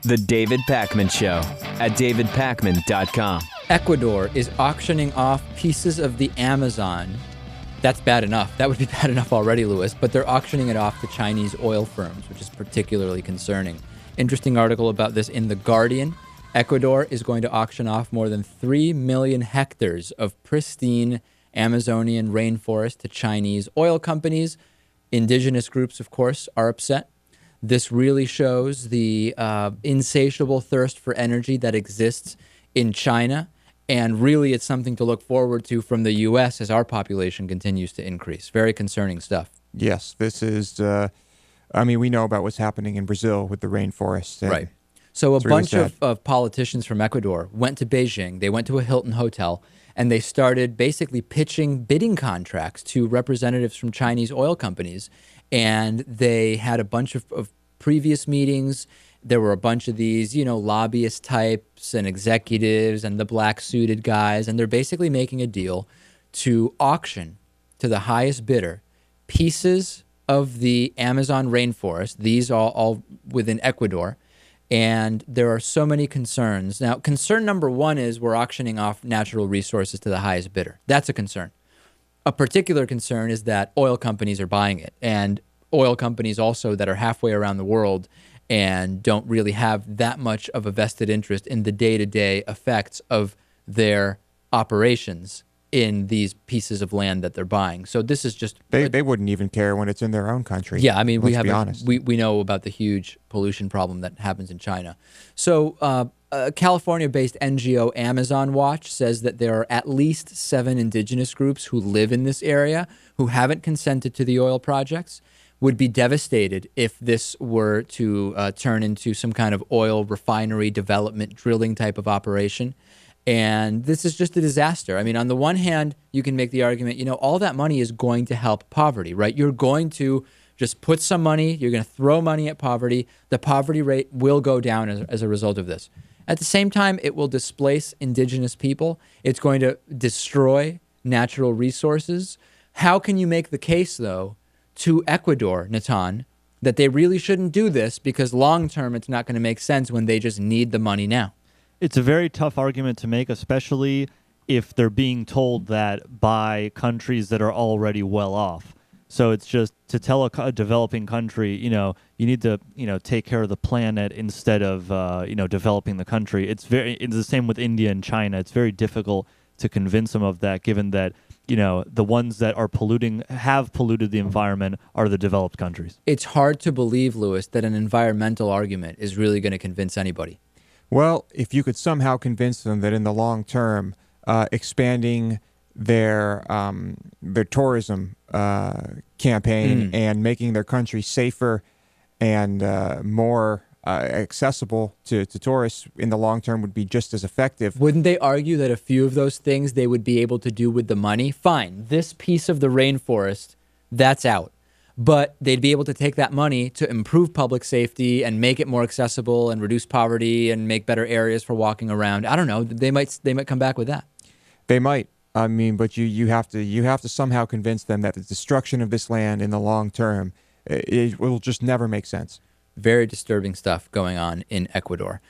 The David Pakman Show at davidpakman.com. Ecuador is auctioning off pieces of the Amazon. That's bad enough. That would be bad enough already, Lewis, but they're auctioning it off to Chinese oil firms, which is particularly concerning. Interesting article about this in The Guardian. Ecuador is going to auction off more than 3 million hectares of pristine Amazonian rainforest to Chinese oil companies. Indigenous groups, of course, are upset. This really shows the insatiable thirst for energy that exists in China. And really, it's something to look forward to from the U.S. as our population continues to increase. Very concerning stuff. Yes, this is, we know about what's happening in Brazil with the rainforest. Right. So a bunch of politicians from Ecuador went to Beijing. They went to a Hilton hotel, and they started basically pitching bidding contracts to representatives from Chinese oil companies. And they had a bunch of previous meetings. There were a bunch of these, lobbyist types and executives and the black-suited guys, and they're basically making a deal to auction to the highest bidder pieces of the Amazon rainforest. These are all within Ecuador, and there are so many concerns. Now, concern number one is we're auctioning off natural resources to the highest bidder. That's a concern. A particular concern is that oil companies are buying it, and oil companies also that are halfway around the world and don't really have that much of a vested interest in the day-to-day effects of their operations in these pieces of land that they're buying. So this is just... They wouldn't even care when it's in their own country. Yeah, I mean, we know about the huge pollution problem that happens in China. So a California-based NGO, Amazon Watch, says that there are at least 7 indigenous groups who live in this area who haven't consented to the oil projects, would be devastated if this were to turn into some kind of oil refinery development drilling type of operation. And this is just a disaster. I mean, on the one hand, you can make the argument, all that money is going to help poverty, right? You're going to just put some money, you're going to throw money at poverty. The poverty rate will go down as a result of this. At the same time, it will displace indigenous people. It's going to destroy natural resources. How can you make the case, though, to Ecuador, Natan, that they really shouldn't do this because long-term it's not going to make sense when they just need the money now? It's a very tough argument to make, especially if they're being told that by countries that are already well off. So it's just to tell a developing country, you need to, take care of the planet instead of, developing the country. It's the same with India and China. It's very difficult to convince them of that, given that, the ones that have polluted the environment are the developed countries. It's hard to believe, Lewis, that an environmental argument is really going to convince anybody. Well, if you could somehow convince them that in the long term, expanding their tourism campaign and making their country safer and more accessible to tourists in the long term would be just as effective. Wouldn't they argue that a few of those things they would be able to do with the money? Fine, this piece of the rainforest, that's out. But they'd be able to take that money to improve public safety and make it more accessible and reduce poverty and make better areas for walking around. I don't know. They might come back with that. They might. I mean, but you have to somehow convince them that the destruction of this land in the long term, it will just never make sense. Very disturbing stuff going on in Ecuador.